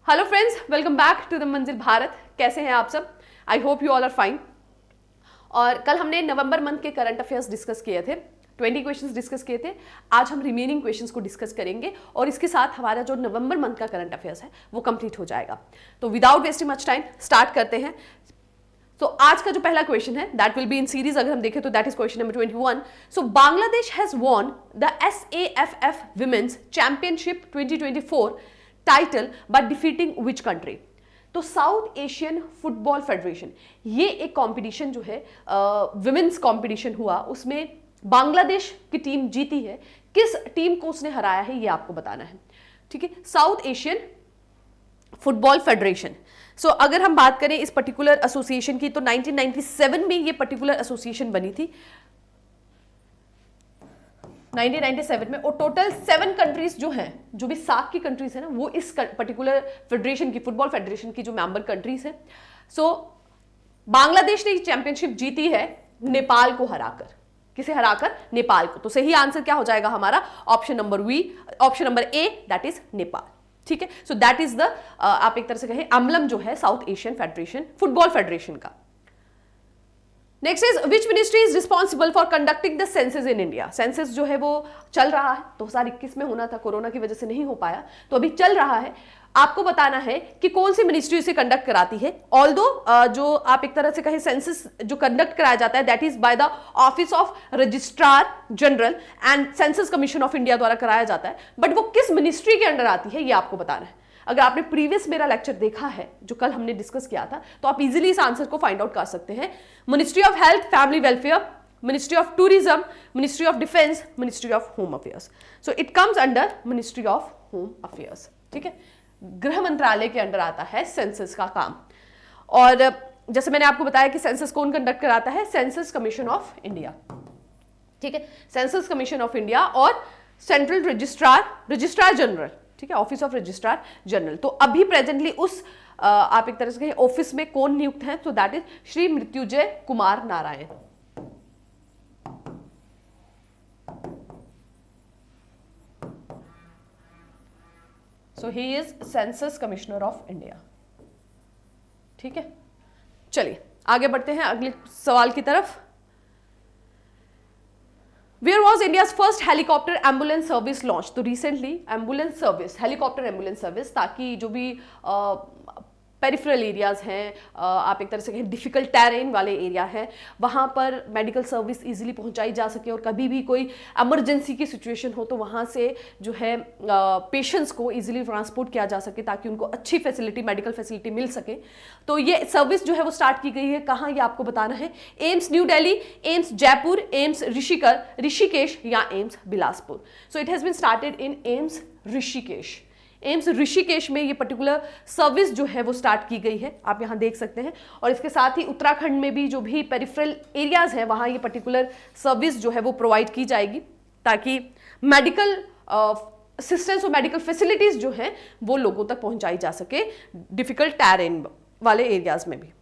Hello friends, welcome back to the Manzil Bharat. कैसे हैं आप सब? I hope you all are fine. और कल हमने नवंबर मंथ के करंट अफेयर्स डिस्कस किए थे, 20 क्वेश्चंस डिस्कस किए थे। आज हम रिमेनिंग क्वेश्चंस को डिस्कस करेंगे और इसके साथ हमारा जो नवंबर मंथ का करंट अफेयर्स है वो कंप्लीट हो जाएगा। तो without wasting much time start करते हैं। तो आज का जो पहला क्वेश्चन है that will be in series, अगर हम देखें तो that is question number 21। So Bangladesh has won the SAFF women's championship 2024 title by defeating which country? तो साउथ एशियन फुटबॉल फेडरेशन, ये एक कंपटीशन जो है विमेन्स कंपटीशन हुआ, उसमें बांग्लादेश की टीम जीती है। किस टीम को उसने हराया है ये आपको बताना है, ठीक है। South Asian football federation. So अगर हम बात करें इस पर्टिकुलर एसोसिएशन की तो 1997 में ये पर्टिकुलर एसोसिएशन बनी थी, 1997 में। और टोटल 7 कंट्रीज जो हैं, जो भी सार्क की कंट्रीज है ना, वो इस पर्टिकुलर फेडरेशन की, फुटबॉल फेडरेशन की जो मेंबर कंट्रीज है। सो बांग्लादेश ने चैंपियनशिप जीती है नेपाल को हराकर। किसे हराकर? नेपाल को। तो सही आंसर क्या हो जाएगा हमारा? Option number A, that is Nepal, ठीक है। सो दैट इज द आप एक तरह से कहें एम्बलम जो है South Asian federation, football federation का। Next is which ministry is responsible for conducting the census in India? Census जो है वो चल रहा है, 2021 में होना था, कोरोना की वजह से नहीं हो पाया, तो अभी चल रहा है। आपको बताना है कि कौन सी मिनिस्ट्री इसे कंडक्ट कराती है। ऑल्दो जो आप एक तरह से कहें सेंसस जो कंडक्ट कराया जाता है that is by the office of registrar general and census commission of India द्वारा कराया जाता है, बट वो किस मिनिस्ट्री के अंडर आती है ये आपको बताना है। अगर आपने प्रीवियस मेरा लेक्चर देखा है जो कल हमने डिस्कस किया था, तो आप इजीली इस आंसर को फाइंड आउट कर सकते हैं। Ministry of health family welfare, ministry of tourism, ministry of defence, ministry of home affairs. So it comes under ministry of home affairs, ठीक है। गृह मंत्रालय के अंडर आता है सेंसस का काम। और जैसे मैंने आपको बताया कि सेंसस कौन कंडक्ट कराता है? सेंसस कमीशन ऑफ इंडिया, ठीक है। सेंसस कमीशन ऑफ इंडिया और सेंट्रल रजिस्ट्रार जनरल, ठीक है, ऑफिस ऑफ रजिस्ट्रार जनरल। तो अभी प्रेजेंटली उस आप एक तरह से ऑफिस में कौन नियुक्त है? तो that is Shri Mrityunjay Kumar Narayan. So he is census commissioner of India, ठीक है। चलिए आगे बढ़ते हैं अगले सवाल की तरफ। Where was India's first helicopter ambulance service launched? तो recently ambulance service, helicopter ambulance service, ताकि जो भी पेरिफेरल एरियाज हैं, आप एक तरह से कहें डिफिकल्ट टेरेन वाले एरिया हैं, वहाँ पर मेडिकल सर्विस इजीली पहुँचाई जा सके और कभी भी कोई इमरजेंसी की सिचुएशन हो तो वहाँ से जो है पेशेंट्स को इजीली ट्रांसपोर्ट किया जा सके ताकि उनको अच्छी फैसिलिटी, मेडिकल फैसिलिटी मिल सके। तो ये सर्विस जो है वो स्टार्ट की गई है कहाँ, ये आपको बताना है। एम्स न्यू दिल्ली, एम्स जयपुर, एम्स ऋषिकेश या AIIMS Bilaspur. So it has been started in AIIMS Rishikesh. AIIMS Rishikesh में ये पर्टिकुलर सर्विस जो है वो स्टार्ट की गई है, आप यहाँ देख सकते हैं। और इसके साथ ही उत्तराखंड में भी जो भी पेरिफेरल एरियाज हैं वहाँ ये पर्टिकुलर सर्विस जो है वो प्रोवाइड की जाएगी ताकि मेडिकल असिस्टेंस और मेडिकल फैसिलिटीज जो हैं वो लोगों तक पहुँचाई जा सके डिफिकल्ट टेरेन वाले एरियाज में भी।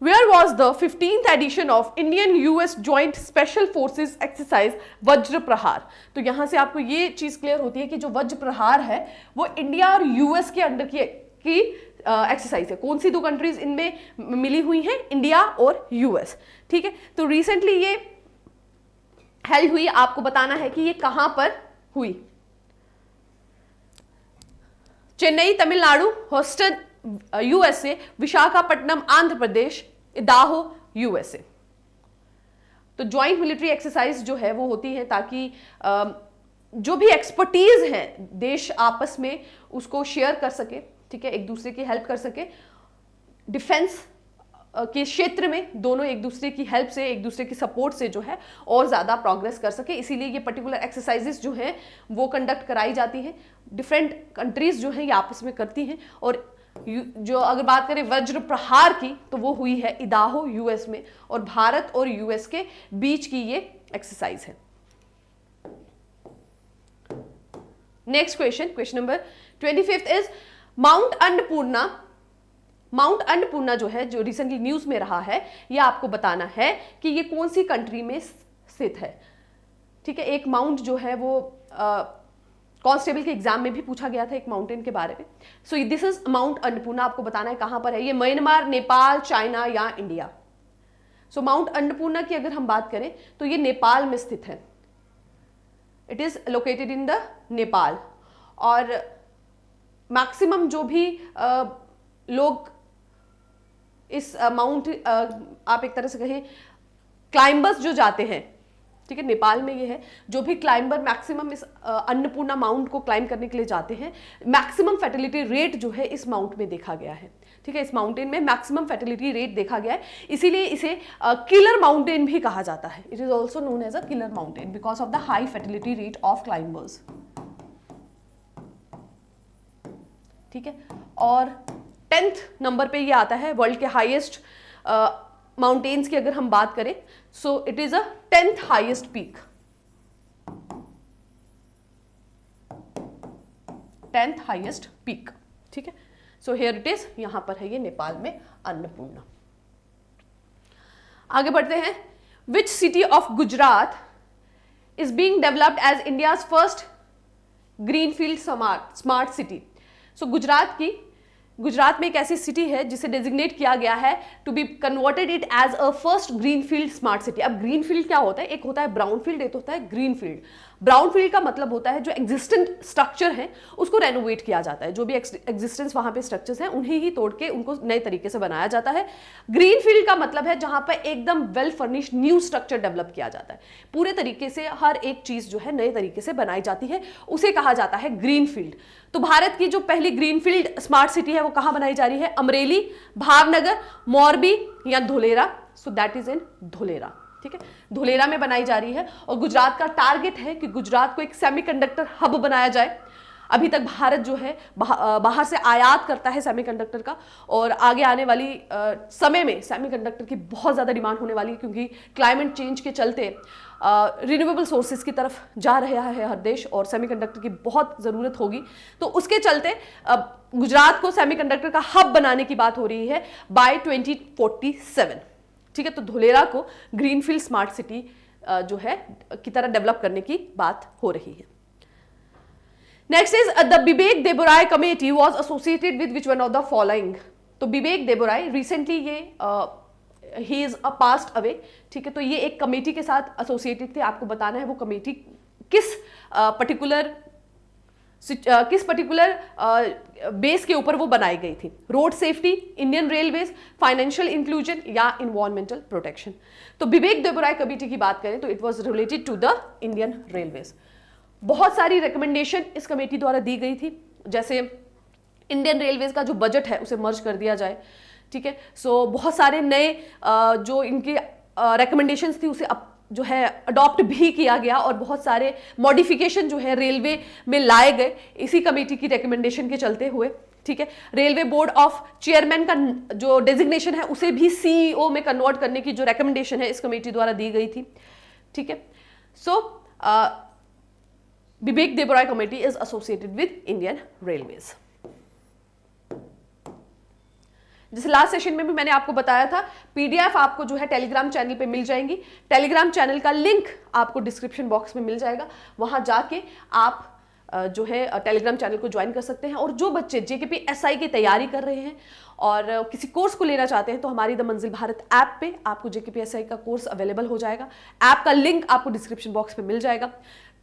Where was the 15th edition of Indian-US Joint Special Forces Exercise वज्र प्रहार? तो यहां से आपको ये चीज क्लियर होती है कि जो वज्र प्रहार है वो इंडिया और यूएस के अंडर की एक्सरसाइज है। कौन सी 2 कंट्रीज इनमें मिली हुई हैं? इंडिया और यूएस, ठीक है। तो रिसेंटली ये हेल्ड हुई, आपको बताना है कि ये कहां पर हुई। Chennai Tamil Nadu, Houston USA, Visakhapatnam Andhra Pradesh, इदाहो USA. तो ज्वाइंट मिलिट्री एक्सरसाइज जो है वो होती है ताकि जो भी एक्सपर्टीज है देश आपस में उसको शेयर कर सके, ठीक है, एक दूसरे की हेल्प कर सके। डिफेंस के क्षेत्र में दोनों एक दूसरे की हेल्प से, एक दूसरे की सपोर्ट से जो है और ज़्यादा प्रोग्रेस कर सके, इसीलिए ये पर्टिकुलर एक्सरसाइजेस जो हैं वो कंडक्ट कराई जाती हैं। डिफरेंट कंट्रीज जो हैं ये आपस में करती हैं। और जो अगर बात करें वज्र प्रहार की तो वो हुई है इदाहो यूएस में, और भारत और यूएस के बीच की ये एक्सरसाइज है। Next question number 25 is mount Annapurna जो है, जो रिसेंटली न्यूज में रहा है, ये आपको बताना है कि ये कौन सी कंट्री में स्थित है, ठीक है। एक माउंट जो है वो कांस्टेबल के एग्जाम में भी पूछा गया था एक माउंटेन के बारे में। So this is mount Annapurna, आपको बताना है कहां पर है ये, म्यांमार, नेपाल, चाइना या इंडिया। सो माउंट अन्नपूर्णा की अगर हम बात करें तो ये नेपाल में स्थित है, it is located in the Nepal. और मैक्सिमम जो भी लोग इस माउंट आप एक तरह से कहें क्लाइंबर्स जो जाते हैं, ठीक है, नेपाल में ये है, जो भी क्लाइंबर मैक्सिमम इस अन्नपूर्णा माउंट को क्लाइंब करने के लिए जाते हैं, मैक्सिमम फर्टिलिटी रेट जो है इस माउंट में देखा गया है। ठीक है, इस माउंटेन में मैक्सिमम फर्टिलिटी रेट देखा गया है, इसीलिए इसे किलर माउंटेन भी कहा जाता है। It is also known as a killer mountain because of the high fertility rate of climbers. ठीक है, और 10th नंबर पे ये आता है वर्ल्ड के हाईएस्ट माउंटेन्स की अगर हम बात करें, so it is a 10th highest peak, 10th highest peak. ठीक है, सो हियर इट इज, यहां पर है ये नेपाल में अन्नपूर्णा। आगे बढ़ते हैं। Which city of Gujarat is being developed as India's first greenfield smart city. So Gujarat में एक ऐसी सिटी है जिसे डेजिग्नेट किया गया है to be converted it as a first greenfield smart city. अब ग्रीनफील्ड क्या होता है, एक होता है ब्राउन फील्ड, एक होता है ग्रीन फील्ड। ब्राउन फील्ड का मतलब होता है जो एग्जिस्टेंट स्ट्रक्चर है उसको रेनोवेट किया जाता है, जो भी एग्जिस्टेंस वहां पे स्ट्रक्चर्स हैं उन्हें ही तोड़ के उनको नए तरीके से बनाया जाता है। ग्रीन फील्ड का मतलब है जहां पर एकदम well furnished new structure develop किया जाता है, पूरे तरीके से हर एक चीज जो है नए तरीके से बनाई जाती है, उसे कहा जाता है ग्रीन फील्ड। तो भारत की जो पहली ग्रीनफील्ड स्मार्ट सिटी है वो कहां बनाई जा रही है, अमरेली, भावनगर, मोरबी या धोलेरा। सो दैट इज इन धोलेरा। ठीक है, धोलेरा में बनाई जा रही है। और गुजरात का टारगेट है कि गुजरात को एक सेमीकंडक्टर हब बनाया जाए। अभी तक भारत जो है बाहर से आयात करता है सेमीकंडक्टर का, और आगे आने वाली समय में सेमीकंडक्टर की बहुत ज़्यादा डिमांड होने वाली है, क्योंकि क्लाइमेट चेंज के चलते रिन्यूएबल सोर्सेज की तरफ जा रहा है हर देश, और सेमीकंडक्टर की बहुत ज़रूरत होगी। तो उसके चलते गुजरात को सेमीकंडक्टर का हब बनाने की बात हो रही है बाय 2047। ठीक है, तो धोलेरा को ग्रीनफील्ड स्मार्ट सिटी जो है की तरह डेवलप करने की बात हो रही है। Next is the Bibek Debroy committee was associated with which one of the following. तो बिबेक देबोराय रिसेंटली ये he is a passed away. ठीक है, तो ये एक कमेटी के साथ एसोसिएटेड थे। आपको बताना है वो कमेटी किस पर्टिकुलर बेस के ऊपर वो बनाई गई थी। Road safety, Indian railways, financial inclusion या इन्वायरमेंटल प्रोटेक्शन। तो बिबेक देबोराय कमेटी की बात करें तो it was related to the Indian railways. बहुत सारी रिकमेंडेशन इस कमेटी द्वारा दी गई थी, जैसे इंडियन रेलवेज का जो बजट है उसे मर्ज कर दिया जाए। ठीक है, सो बहुत सारे नए जो इनके रिकमेंडेशंस थी उसे जो है अडॉप्ट भी किया गया, और बहुत सारे मॉडिफिकेशन जो है रेलवे में लाए गए इसी कमेटी की रिकमेंडेशन के चलते हुए। ठीक है, रेलवे बोर्ड ऑफ चेयरमैन का जो डेजिग्नेशन है उसे भी सीईओ में कन्वर्ट करने की जो रिकमेंडेशन है इस कमेटी द्वारा दी गई थी। ठीक है, so Bibek Debroy committee is associated with Indian railways. जैसे लास्ट सेशन में भी मैंने आपको बताया था, पीडीएफ आपको जो है टेलीग्राम चैनल पे मिल जाएंगी। टेलीग्राम चैनल का लिंक आपको डिस्क्रिप्शन बॉक्स में मिल जाएगा, वहां जाके आप जो है टेलीग्राम चैनल को ज्वाइन कर सकते हैं। और जो बच्चे जेकेपी एसआई की तैयारी कर रहे हैं और किसी कोर्स को लेना चाहते हैं तो हमारी द मंजिल भारत ऐप पे आपको जेकेपी एसआई का कोर्स अवेलेबल हो जाएगा। ऐप का लिंक आपको डिस्क्रिप्शन बॉक्स में मिल जाएगा।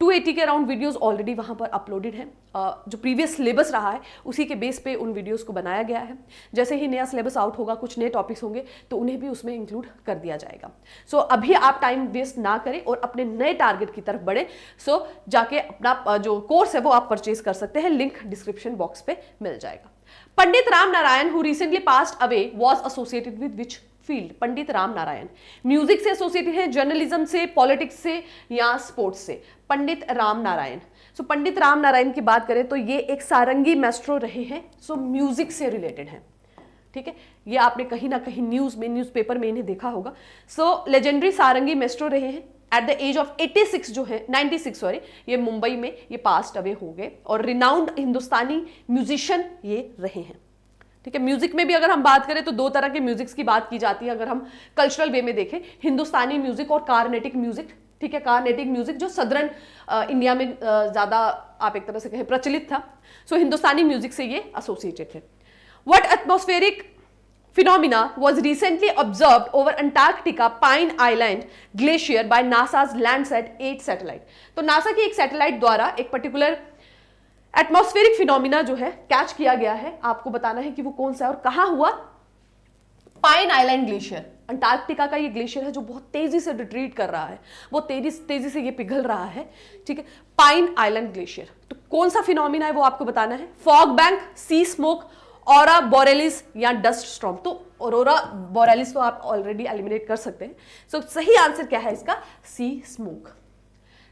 280 के अराउंड वीडियोस ऑलरेडी वहां पर अपलोडेड है। जो प्रीवियस सिलेबस रहा है उसी के बेस पे उन वीडियोस को बनाया गया है। जैसे ही नया सिलेबस आउट होगा, कुछ नए टॉपिक्स होंगे तो उन्हें भी उसमें इंक्लूड कर दिया जाएगा। सो अभी आप टाइम वेस्ट ना करें और अपने नए टारगेट की तरफ बढ़े। सो जाके अपना जो कोर्स है वो आप परचेज कर सकते हैं, लिंक डिस्क्रिप्शन बॉक्स पे मिल जाएगा। Pandit Ram Narayan who recently passed away was associated with which field? Pandit Ram Narayan music से एसोसिएटेड है, जर्नलिज्म से, पॉलिटिक्स से या स्पोर्ट्स से? पंडित राम नारायण। सो पंडित राम नारायण की बात करें तो ये एक सारंगी मैस्ट्रो रहे हैं, सो म्यूजिक से रिलेटेड है। ठीक है, ये आपने कहीं ना कहीं न्यूज में, न्यूज़पेपर में इन्हें देखा होगा। सो लेजेंडरी सारंगी मैस्ट्रो रहे हैं। एट द एज ऑफ 86 जो है 96 सॉरी, ये मुंबई में ये पास्ट अवे हो गए और रिनाउंड हिंदुस्तानी म्यूजिशियन ये रहे हैं। ठीक है, म्यूजिक में भी अगर हम बात करें तो दो तरह के म्यूजिक्स की बात की जाती है। अगर हम कल्चरल वे में देखें, हिंदुस्तानी म्यूजिक और कार्नेटिक म्यूजिक, ठीक है, कार्नेटिक म्यूजिक जो सदर्न इंडिया में ज्यादा आप एक तरह से कहें प्रचलित था। सो हिंदुस्तानी म्यूजिक से ये एसोसिएटेड थे। What atmospheric phenomena was recently observed over Antarctica Pine Island glacier by NASA's Landsat 8 satellite। तो नासा की एक सैटेलाइट द्वारा एक पर्टिकुलर एटमॉस्फेरिक फिनोमिना जो है कैच किया गया है। आपको बताना है कि वो कौन सा है और कहां हुआ। पाइन आइलैंड ग्लेशियर, अंटार्कटिका का ये ग्लेशियर है जो बहुत तेजी से रिट्रीट कर रहा है, बहुत तेजी से ये पिघल रहा है, ठीक है। पाइन आइलैंड ग्लेशियर, तो कौन सा फिनोमिना है वो आपको बताना है। फॉग बैंक, सी स्मोक, ऑरा बोरेलिस या डस्ट स्टॉर्म। तो ऑरोरा बोरेलिस तो आप ऑलरेडी एलिमिनेट कर सकते हैं। सो सही आंसर क्या है इसका, सी स्मोक।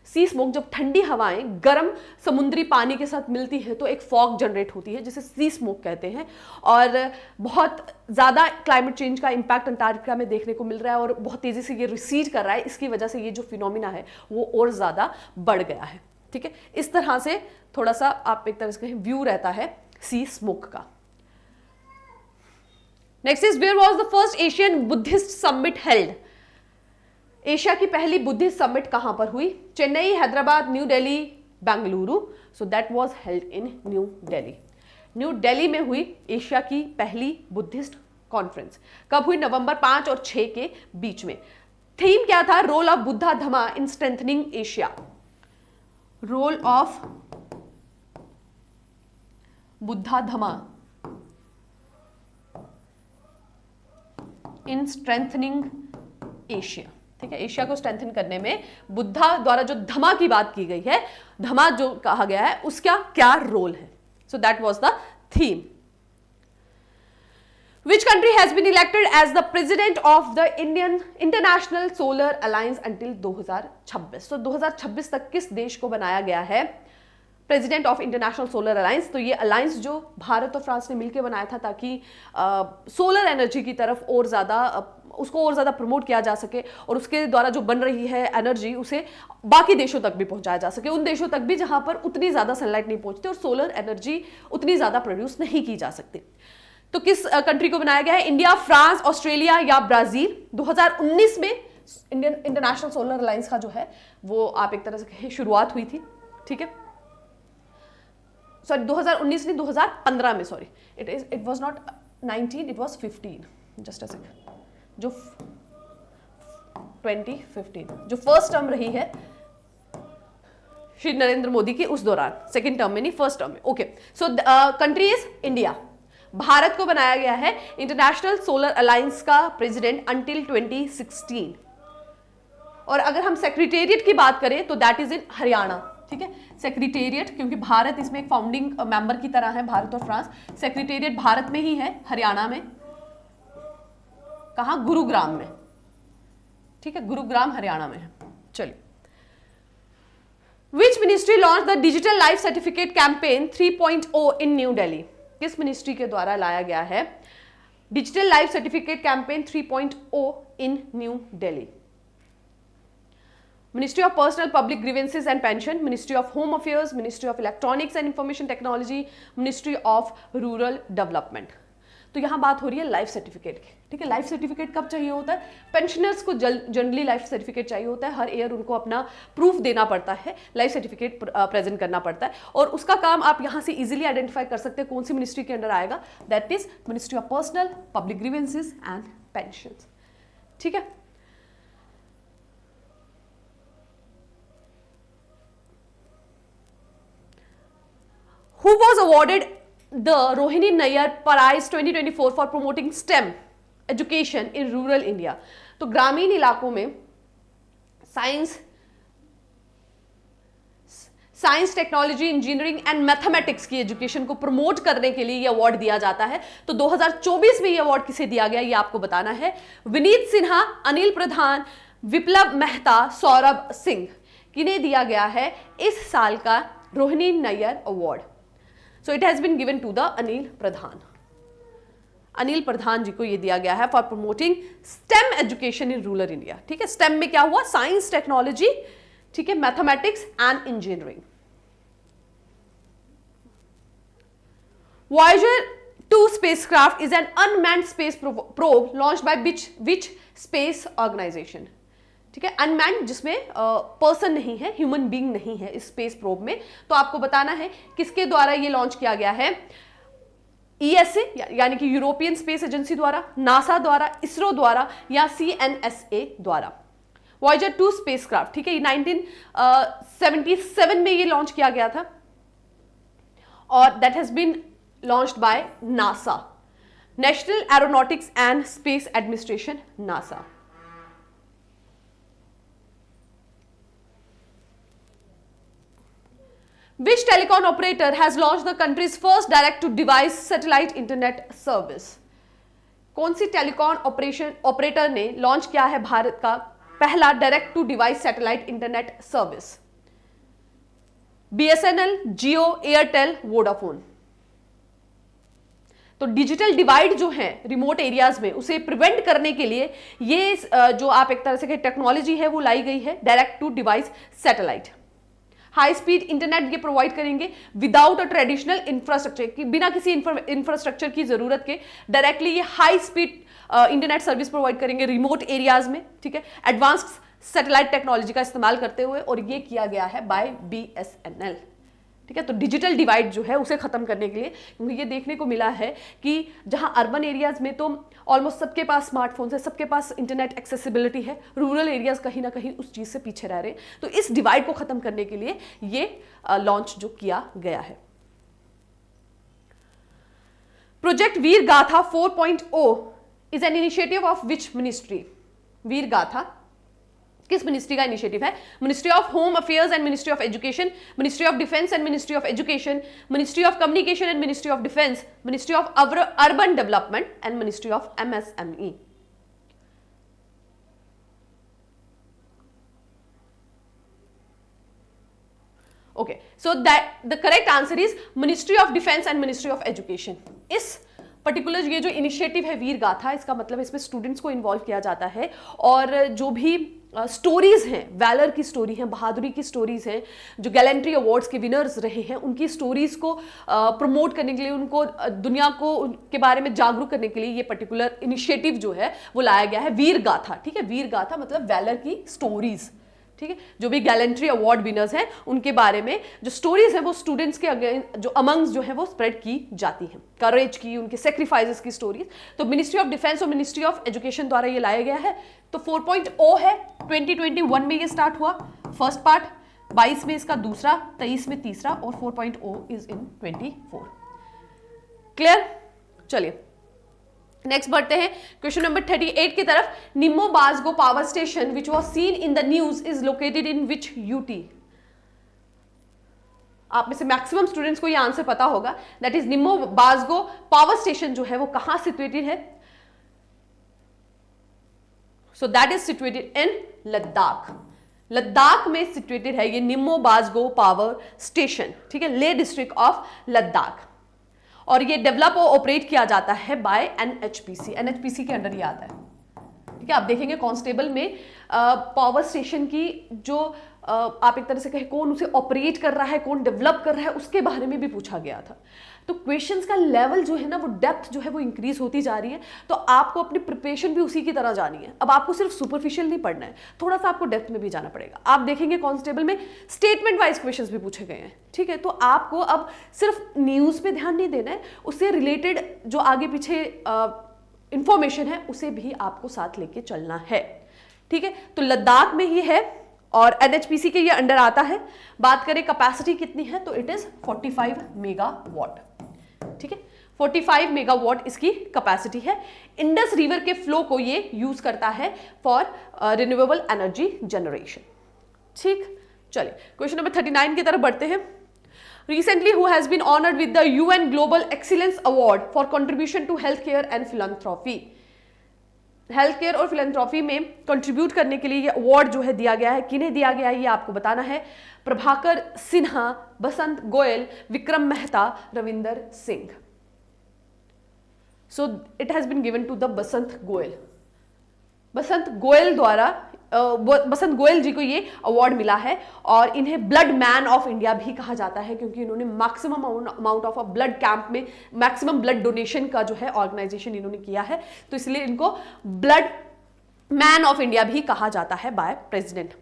सी स्मोक, जब ठंडी हवाएं गर्म समुद्री पानी के साथ मिलती है तो एक फॉग जनरेट होती है जिसे सी स्मोक कहते हैं। और बहुत ज़्यादा क्लाइमेट चेंज का इम्पैक्ट अंटार्कटिका में देखने को मिल रहा है और बहुत तेज़ी से ये रिसीड कर रहा है। इसकी वजह से ये जो फिनोमिना है वो और ज़्यादा बढ़ गया है, ठीक है। इस तरह से थोड़ा सा आप एक तरह से कहें व्यू रहता है सी स्मोक का। Next is where was the first Asian Buddhist summit held. Asia की पहली बुद्धिस्ट समिट कहां पर हुई। Chennai, Hyderabad, New Delhi, Bengaluru. So that was held in New Delhi. New Delhi में हुई एशिया की पहली बुद्धिस्ट कॉन्फ्रेंस। कब हुई, नवंबर 5 और 6 के बीच में। थीम क्या था, role of Buddha Dhamma in strengthening Asia. Role of Buddha Dhamma in strengthening Asia, ठीक है। एशिया को स्ट्रेंथन करने में बुद्धा द्वारा जो धमा की बात की गई है, धमा जो कहा गया है, उसका क्या रोल है। So that was the theme. Which country has been elected as the president of the Indian International Solar Alliance until 2026? तो 2026 तक किस देश को बनाया गया है president of international solar alliance. तो ये अलायंस जो भारत और फ्रांस ने मिलकर बनाया था ताकि सोलर एनर्जी की तरफ और ज़्यादा उसको और ज़्यादा प्रमोट किया जा सके और उसके द्वारा जो बन रही है एनर्जी उसे बाकी देशों तक भी पहुंचाया जा सके, उन देशों तक भी जहां पर उतनी ज़्यादा सनलाइट नहीं पहुंचती और सोलर एनर्जी उतनी ज़्यादा प्रोड्यूस नहीं की जा सकती। तो किस कंट्री को बनाया गया है, इंडिया, फ्रांस, ऑस्ट्रेलिया या ब्राजील। 2019 में इंडियन इंटरनेशनल सोलर अलायंस का जो है वो आप एक तरह से कहें शुरुआत हुई थी, ठीक है। सॉरी 2019 नहीं 2015 में, sorry it was not 19, it was 15, just a second, जो 2015 जो फर्स्ट टर्म रही है श्री नरेंद्र मोदी की उस दौरान, सेकंड टर्म में नहीं फर्स्ट टर्म में, okay. So country is India. Bharat को बनाया गया है इंटरनेशनल सोलर अलायंस का प्रेसिडेंट अंटिल 2016। और अगर हम सेक्रेटेरिएट की बात करें तो दैट इज इन हरियाणा, ठीक है। सेक्रेटेरिएट, क्योंकि भारत इसमें एक फाउंडिंग मेंबर की तरह है, भारत और फ्रांस। सेक्रेटेरिएट भारत में ही है, हरियाणा में। कहां, गुरुग्राम में, ठीक है, गुरुग्राम हरियाणा में है। चलिए, which ministry launch the digital life certificate campaign 3.0 इन न्यू दिल्ली। किस मिनिस्ट्री के द्वारा लाया गया है digital life certificate campaign 3.0 in New Delhi. Ministry of Personal Public Grievances and Pension, Ministry of Home Affairs, Ministry of Electronics and Information Technology, Ministry of Rural Development। तो यहाँ बात हो रही है लाइफ सर्टिफिकेट की, ठीक है। लाइफ सर्टिफिकेट कब चाहिए होता है, पेंशनर्स को जनरली लाइफ सर्टिफिकेट चाहिए होता है। हर ईयर उनको अपना प्रूफ देना पड़ता है, लाइफ सर्टिफिकेट प्रेजेंट करना पड़ता है और उसका काम आप यहाँ से इजीली आइडेंटिफाई कर सकते हैं कौन सी मिनिस्ट्री के अंडर आएगा। That is ministry of personnel public grievances and pension, ठीक है। Who was awarded the Rohini Nayyar Prize 2024 for promoting STEM education in rural India? तो ग्रामीण इलाकों में science, technology, engineering and mathematics की एजुकेशन को प्रमोट करने के लिए ये अवार्ड दिया जाता है। तो 2024 में ये अवार्ड किसे दिया गया ये आपको बताना है। विनीत सिन्हा, अनिल प्रधान, विप्लव मेहता, सौरभ सिंह, किन्हें दिया गया है इस साल का Rohini Nayyar award. So it has been given to the Anil Pradhan. Anil Pradhan ji को ये दिया गया है for promoting STEM education in rural India, ठीक है। स्टेम में क्या हुआ, साइंस, टेक्नोलॉजी, ठीक है, mathematics and engineering. Voyager 2 spacecraft is an unmanned space probe launched by which space organization? ठीक है, अनमैन्ड जिसमें पर्सन नहीं है, ह्यूमन बीइंग नहीं है इस स्पेस प्रोब में। तो आपको बताना है किसके द्वारा ये लॉन्च किया गया है, ईएसए यानी कि यूरोपियन स्पेस एजेंसी द्वारा, नासा द्वारा, इसरो द्वारा या सीएनएसए द्वारा। वॉयेजर 2 स्पेसक्राफ्ट, ठीक है, 1977 में ये लॉन्च किया गया था और that has been launched by NASA, National Aeronautics and Space Administration, NASA. Which telecom operator has launched the country's first direct-to-device satellite internet service? कौन सी टेलीकॉम ऑपरेटर ने लॉन्च किया है भारत का पहला direct to device satellite internet service? BSNL, Jio, Airtel, Vodafone. तो digital divide जो है रिमोट एरियाज में, उसे प्रिवेंट करने के लिए ये जो आप एक तरह से टेक्नोलॉजी है वो लाई गई है, direct to device satellite. High speed internet ये प्रोवाइड करेंगे विदाउट अ ट्रेडिशनल इंफ्रास्ट्रक्चर, की बिना किसी इंफ्रास्ट्रक्चर की जरूरत के डायरेक्टली ये high speed internet service provide करेंगे रिमोट एरियाज में, ठीक है, एडवांस्ड सैटेलाइट टेक्नोलॉजी का इस्तेमाल करते हुए, और ये किया गया है बाय बीएसएनएल। ठीक है, तो डिजिटल डिवाइड जो है उसे खत्म करने के लिए, क्योंकि ये देखने को मिला है कि जहां अर्बन एरियाज में तो ऑलमोस्ट सबके पास स्मार्टफोन्स है, सबके पास इंटरनेट एक्सेसिबिलिटी है, रूरल एरियाज कहीं ना कहीं उस चीज से पीछे रह रहे हैं। तो इस डिवाइड को खत्म करने के लिए ये लॉन्च जो किया गया है। Project Veer Gatha 4.0 is an initiative of which ministry? Veer Gatha किस मिनिस्ट्री का इनिशिएटिव है? Ministry of home affairs and ministry of education, ministry of defence and ministry of education, ministry of communication and ministry of defence, ministry of urban development and ministry of MSME. Okay, so that the correct answer is ministry of defence and ministry of education. इस particular ये जो initiative है वीर गाथा, इसका मतलब इसमें students को involve किया जाता है और जो भी स्टोरीज हैं, वैलर की स्टोरी है, बहादुरी की स्टोरीज हैं, जो गैलेंट्री अवार्ड्स के विनर्स रहे हैं, उनकी स्टोरीज को प्रमोट करने के लिए, उनको दुनिया को उनके बारे में जागरूक करने के लिए ये पर्टिकुलर इनिशिएटिव जो है वो लाया गया है, वीर गाथा। ठीक है, वीर गाथा मतलब वैलर की स्टोरीज। ठीक है, जो भी गैलेंट्री अवार्ड विनर्स हैं उनके बारे में जो स्टोरीज हैं वो स्टूडेंट्स के जो अमंग्स जो है वो स्प्रेड की जाती हैं, करेज की, उनके सेक्रीफाइसेस की स्टोरीज। तो मिनिस्ट्री ऑफ डिफेंस और मिनिस्ट्री ऑफ एजुकेशन द्वारा ये लाया गया है। तो 4.0 है, 2021 में ये स्टार्ट हुआ फर्स्ट पार्ट, 22 में इसका दूसरा, 23 में तीसरा और 4.0 इज इन 24। क्लियर? चलिए नेक्स्ट बढ़ते हैं क्वेश्चन नंबर 38 की तरफ। Nimmo Bazgo power station which was seen in the news is located in which UT? आप में से मैक्सिमम स्टूडेंट्स को ये आंसर पता होगा, that is Nimmo Bazgo power station जो है वो कहां सिचुएटेड है? So that is situated in Ladakh. Ladakh में सिचुएटेड है ये निम्मो बाजगो पावर स्टेशन। ठीक है, लेह डिस्ट्रिक्ट ऑफ लद्दाख, और ये डेवलप और ऑपरेट किया जाता है बाय एनएचपीसी। एनएचपीसी के अंडर ये आता है। ठीक है, आप देखेंगे कांस्टेबल में पावर स्टेशन की जो आप एक तरह से कहें कौन उसे ऑपरेट कर रहा है, कौन डेवलप कर रहा है, उसके बारे में भी पूछा गया था। तो क्वेश्चंस का लेवल जो है ना, वो डेप्थ जो है वो इंक्रीज होती जा रही है। तो आपको अपनी प्रिपरेशन भी उसी की तरह जानी है। अब आपको सिर्फ सुपरफिशियल नहीं पढ़ना है, थोड़ा सा आपको डेप्थ में भी जाना पड़ेगा। आप देखेंगे कांस्टेबल में स्टेटमेंट वाइज क्वेश्चंस भी पूछे गए हैं। ठीक है, तो आपको अब सिर्फ न्यूज पे ध्यान नहीं देना है, उससे रिलेटेड जो आगे पीछे इंफॉर्मेशन है उसे भी आपको साथ लेके चलना है। ठीक है, तो लद्दाख में ही है और एनएचपीसी के ये अंडर आता है। बात करें कैपेसिटी कितनी है, तो इट इज 45 मेगावाट। ठीक है, 45 मेगावाट इसकी कैपेसिटी है। इंडस रिवर के फ्लो को ये यूज करता है फॉर रिन्यूएबल एनर्जी जनरेशन। ठीक, चलिए क्वेश्चन नंबर 39 की तरफ बढ़ते हैं। Recently, who has been honored with the UN Global Excellence Award for contribution to healthcare and philanthropy? Health care और फिलेंथ्रॉफी में कंट्रीब्यूट करने के लिए ये अवार्ड जो है दिया गया है। किन्हें दिया गया है ये आपको बताना है। Prabhakar Sinha, Basant Goyal, Vikram Mehta, Ravinder Singh. So it has been given to the Basant Goyal. Basant Goyal द्वारा बसंत गोयल जी को ये अवार्ड मिला है और इन्हें ब्लड मैन ऑफ इंडिया भी कहा जाता है, क्योंकि इन्होंने maximum amount of blood camp में मैक्सिमम ब्लड डोनेशन का जो है ऑर्गेनाइजेशन इन्होंने किया है, तो इसलिए इनको ब्लड मैन ऑफ इंडिया भी कहा जाता है by president.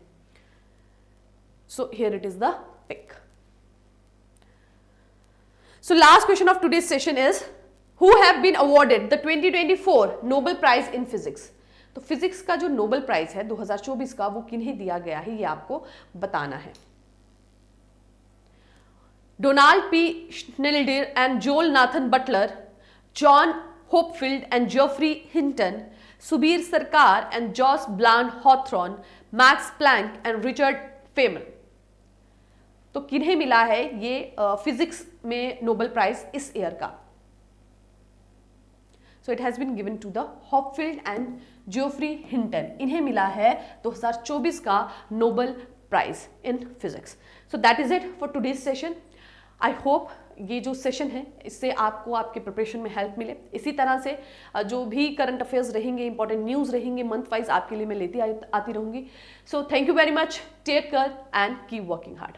So here it is the pick. So last question of today's session is who have been awarded the 2024 Nobel prize in physics. तो फिजिक्स का जो नोबेल प्राइज है 2024 का, वो किन्हें दिया गया है ये आपको बताना है। Donald P Snelder and Joel Nathan Butler, John Hopfield and Geoffrey Hinton, Subir Sarkar and Joss Bland Hawthorn, Max Planck and Richard Feynman. तो किन्हें मिला है ये फिजिक्स में नोबेल प्राइज इस ईयर का? So it has been given to the Hopfield and Geoffrey Hinton. इन्हें मिला है 2024 का Nobel prize in physics. So that is it for today's session. I hope ये जो सेशन है इससे आपको आपके प्रिपरेशन में हेल्प मिले। इसी तरह से जो भी करंट अफेयर्स रहेंगे, इंपॉर्टेंट न्यूज़ रहेंगे, मंथ वाइज आपके लिए मैं लेती आती रहूंगी। So thank you very much, take care and keep working hard.